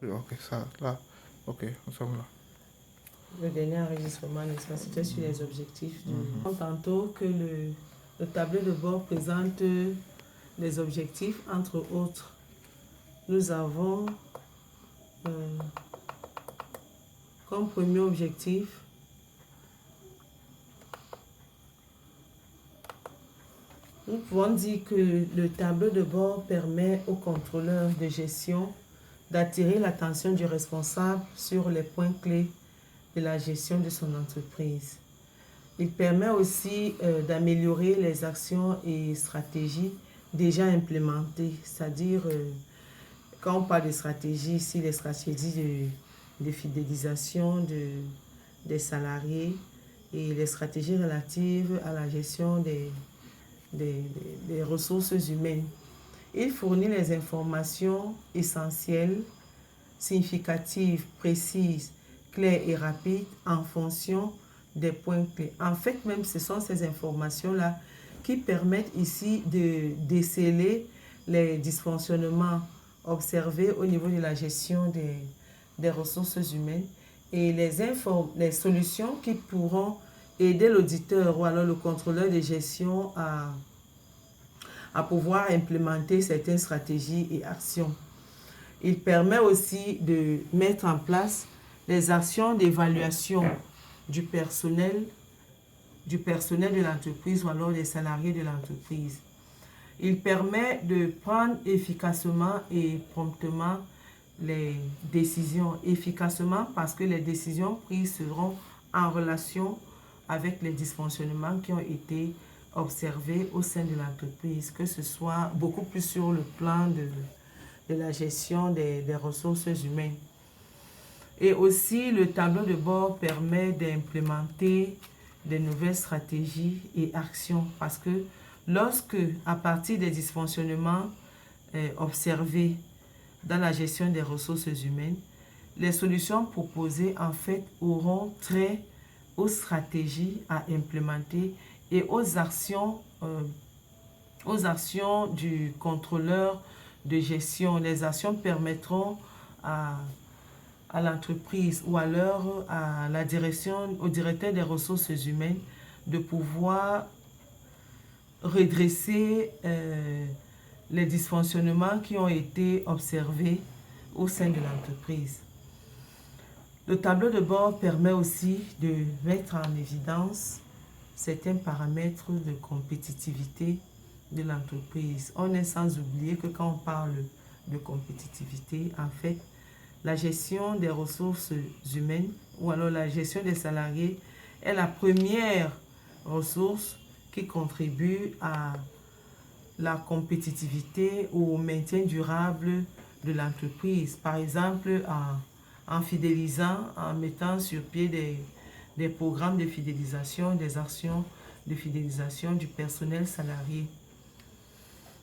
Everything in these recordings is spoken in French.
Ok, ça, là. Ok, nous sommes là. Le dernier enregistrement, n'est-ce pas, c'était sur les objectifs. Tantôt que le tableau de bord présente les objectifs, entre autres. Nous avons comme premier objectif nous pouvons dire que le tableau de bord permet au contrôleur de gestion d'attirer l'attention du responsable sur les points clés de la gestion de son entreprise. Il permet aussi d'améliorer les actions et stratégies déjà implémentées, c'est-à-dire quand on parle de stratégie, ici les stratégies de fidélisation des salariés et les stratégies relatives à la gestion des ressources humaines. Il fournit les informations essentielles, significatives, précises, claires et rapides en fonction des points clés. En fait, même ce sont ces informations-là qui permettent ici de déceler les dysfonctionnements observés au niveau de la gestion des ressources humaines et les solutions qui pourront aider l'auditeur ou alors le contrôleur de gestion à pouvoir implémenter certaines stratégies et actions. Il permet aussi de mettre en place les actions d'évaluation du personnel de l'entreprise ou alors des salariés de l'entreprise. Il permet de prendre efficacement et promptement les décisions. Efficacement parce que les décisions prises seront en relation avec les dysfonctionnements qui ont été observés au sein de l'entreprise, que ce soit beaucoup plus sur le plan de la gestion des ressources humaines. Et aussi, le tableau de bord permet d'implémenter de nouvelles stratégies et actions parce que lorsque, à partir des dysfonctionnements observés dans la gestion des ressources humaines, les solutions proposées en fait auront trait aux stratégies à implémenter et aux actions du contrôleur de gestion. Les actions permettront à l'entreprise ou alors à la direction, au directeur des ressources humaines de pouvoir redresser les dysfonctionnements qui ont été observés au sein de l'entreprise. Le tableau de bord permet aussi de mettre en évidence certains paramètres de compétitivité de l'entreprise. On est sans oublier que quand on parle de compétitivité, en fait, la gestion des ressources humaines ou alors la gestion des salariés est la première ressource qui contribue à la compétitivité ou au maintien durable de l'entreprise. Par exemple, en fidélisant, en mettant sur pied des programmes de fidélisation, des actions de fidélisation du personnel salarié.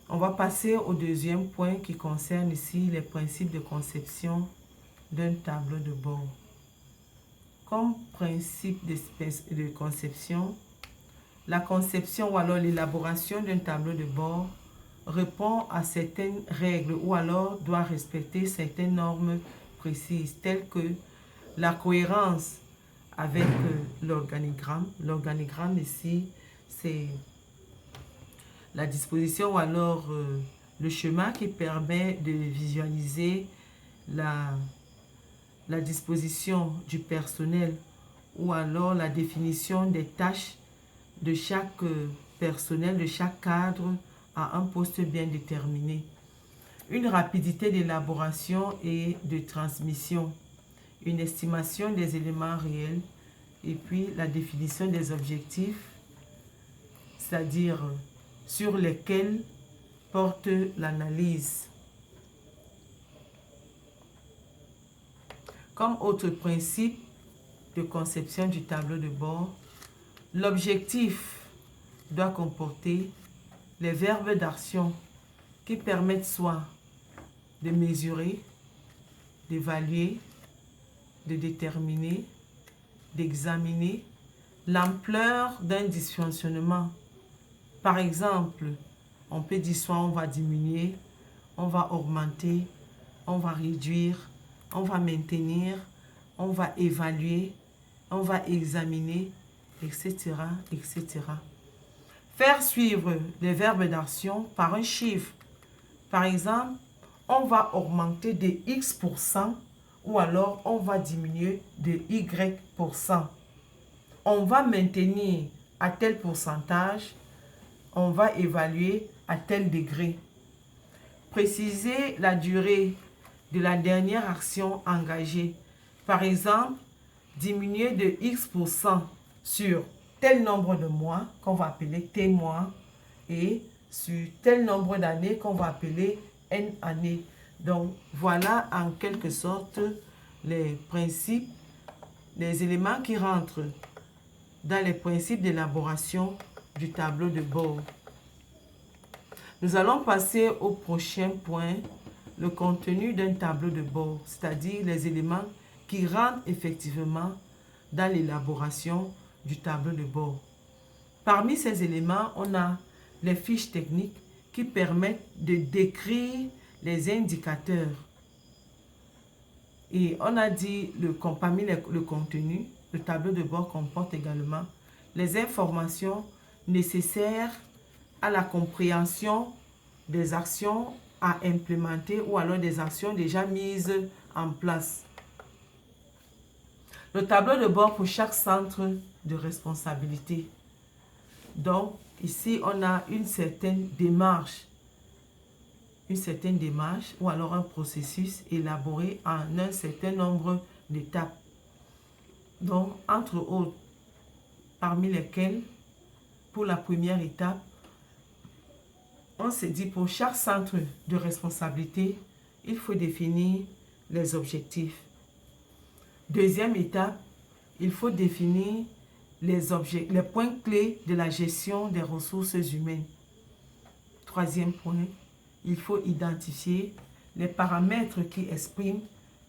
On va passer au deuxième point qui concerne ici les principes de conception d'un tableau de bord. Comme principe de conception, la conception ou alors l'élaboration d'un tableau de bord répond à certaines règles ou alors doit respecter certaines normes précises telles que la cohérence avec l'organigramme. L'organigramme ici, c'est la disposition ou alors le schéma qui permet de visualiser la disposition du personnel ou alors la définition des tâches de chaque personnel, de chaque cadre à un poste bien déterminé. Une rapidité d'élaboration et de transmission, une estimation des éléments réels et puis la définition des objectifs, c'est-à-dire sur lesquels porte l'analyse. Comme autre principe de conception du tableau de bord, l'objectif doit comporter les verbes d'action qui permettent soit de mesurer, d'évaluer, de déterminer, d'examiner l'ampleur d'un dysfonctionnement. Par exemple, on peut dire soit on va diminuer, on va augmenter, on va réduire on va maintenir, on va évaluer, on va examiner, etc., etc. Faire suivre les verbes d'action par un chiffre. Par exemple, on va augmenter de X% ou alors on va diminuer de Y%. On va maintenir à tel pourcentage, on va évaluer à tel degré. Préciser la durée de la dernière action engagée. Par exemple, diminuer de X% sur tel nombre de mois qu'on va appeler T mois et sur tel nombre d'années qu'on va appeler N années. Donc, voilà en quelque sorte les principes, les éléments qui rentrent dans les principes d'élaboration du tableau de bord. Nous allons passer au prochain point, le contenu d'un tableau de bord, c'est-à-dire les éléments qui rentrent effectivement dans l'élaboration du tableau de bord. Parmi ces éléments, on a les fiches techniques qui permettent de décrire les indicateurs. Et on a dit, parmi le contenu, le tableau de bord comporte également les informations nécessaires à la compréhension des actions à implémenter ou alors des actions déjà mises en place. Le tableau de bord pour chaque centre de responsabilité. Donc, ici, on a une certaine démarche ou alors un processus élaboré en un certain nombre d'étapes. Donc, entre autres, parmi lesquelles, pour la première étape, on s'est dit pour chaque centre de responsabilité, il faut définir les objectifs. Deuxième étape, il faut définir les points clés de la gestion des ressources humaines. Troisième point, il faut identifier les paramètres qui expriment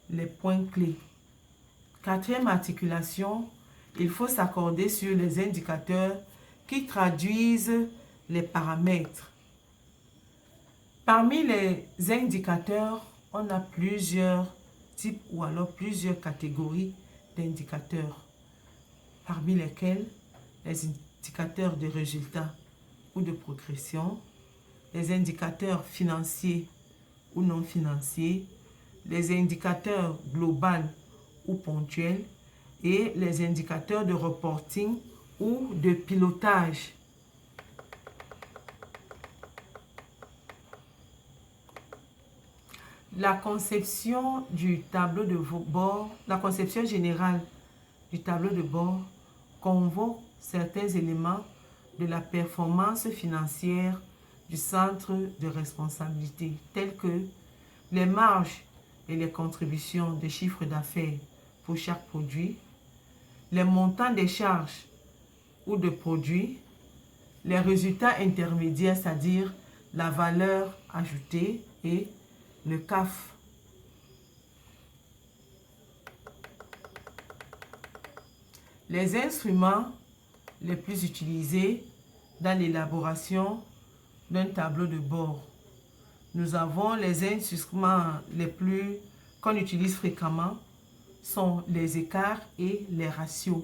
les points clés. Quatrième articulation, il faut s'accorder sur les indicateurs qui traduisent les paramètres. Parmi les indicateurs, on a plusieurs types ou alors plusieurs catégories d'indicateurs, parmi lesquels les indicateurs de résultats ou de progression, les indicateurs financiers ou non financiers, les indicateurs globaux ou ponctuels et les indicateurs de reporting ou de pilotage. La conception du tableau de bord, la conception générale du tableau de bord convoque certains éléments de la performance financière du centre de responsabilité, tels que les marges et les contributions de chiffre d'affaires pour chaque produit, les montants des charges ou de produits, les résultats intermédiaires, c'est-à-dire la valeur ajoutée et le CAF. Les instruments les plus utilisés dans l'élaboration d'un tableau de bord. Nous avons les instruments qu'on utilise fréquemment sont les écarts et les ratios.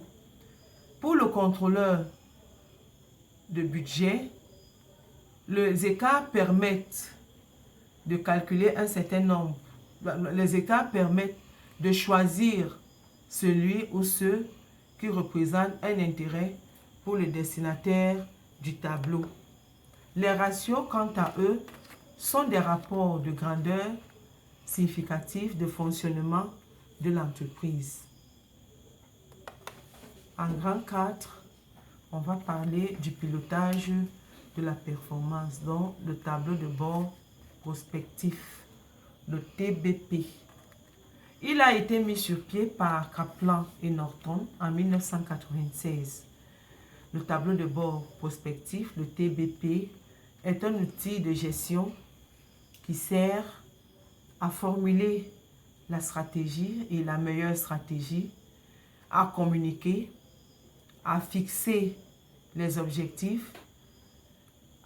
Pour le contrôleur de budget, les écarts permettent de calculer un certain nombre. Les écarts permettent de choisir celui ou ceux qui représentent un intérêt pour le destinataire du tableau. Les ratios, quant à eux, sont des rapports de grandeur significatifs de fonctionnement de l'entreprise. En grand 4, on va parler du pilotage de la performance, donc le tableau de bord prospectif, le TBP. Il a été mis sur pied par Kaplan et Norton en 1996. Le tableau de bord prospectif, le TBP, est un outil de gestion qui sert à formuler la stratégie et la meilleure stratégie, à communiquer, à fixer les objectifs,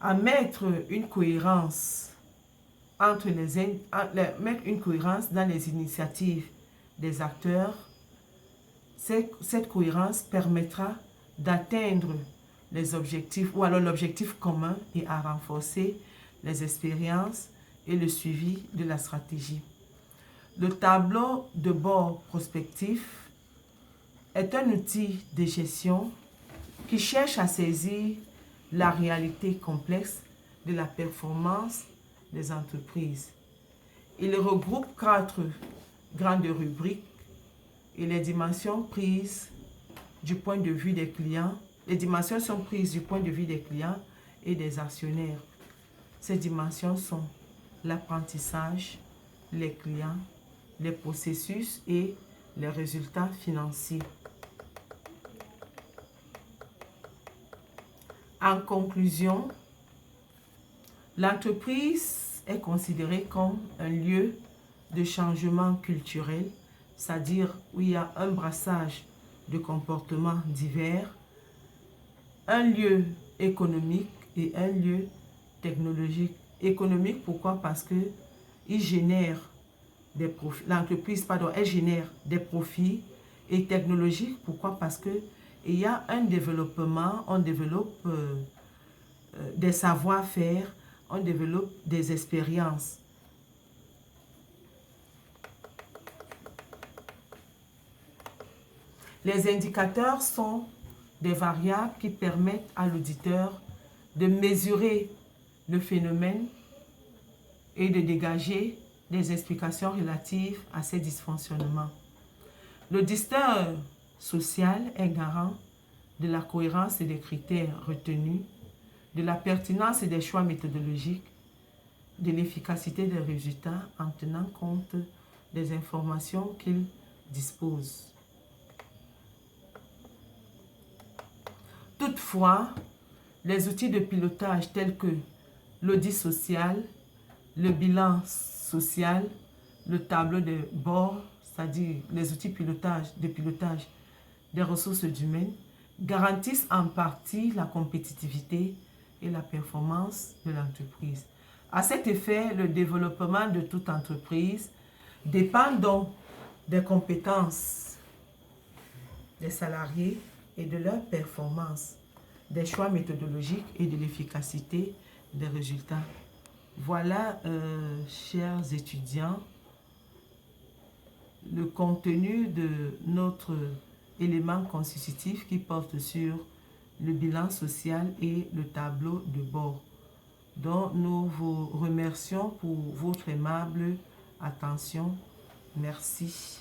à mettre une cohérence dans les initiatives des acteurs, cette cohérence permettra d'atteindre les objectifs ou alors l'objectif commun et à renforcer les expériences et le suivi de la stratégie. Le tableau de bord prospectif est un outil de gestion qui cherche à saisir la réalité complexe de la performance des entreprises. Il regroupe 4 grandes rubriques et les dimensions prises du point de vue des clients. Les dimensions sont prises du point de vue des clients et des actionnaires. Ces dimensions sont l'apprentissage, les clients, les processus et les résultats financiers. En conclusion, l'entreprise est considérée comme un lieu de changement culturel, c'est-à-dire où il y a un brassage de comportements divers, un lieu économique et un lieu technologique. Économique, pourquoi? Parce que il génère des profits. L'entreprise, elle génère des profits. Et technologique, pourquoi? Parce que il y a un développement, on développe des savoir-faire, on développe des expériences. Les indicateurs sont des variables qui permettent à l'auditeur de mesurer le phénomène et de dégager des explications relatives à ces dysfonctionnements. L'auditeur social est garant de la cohérence et des critères retenus, de la pertinence et des choix méthodologiques, de l'efficacité des résultats en tenant compte des informations qu'il dispose. Toutefois, les outils de pilotage tels que l'audit social, le bilan social, le tableau de bord, c'est-à-dire les outils de pilotage des ressources humaines, garantissent en partie la compétitivité et la performance de l'entreprise. À cet effet, le développement de toute entreprise dépend donc des compétences des salariés et de leur performance, des choix méthodologiques et de l'efficacité des résultats. Voilà, chers étudiants, le contenu de notre élément constitutif qui porte sur le bilan social et le tableau de bord. Donc, nous vous remercions pour votre aimable attention. Merci.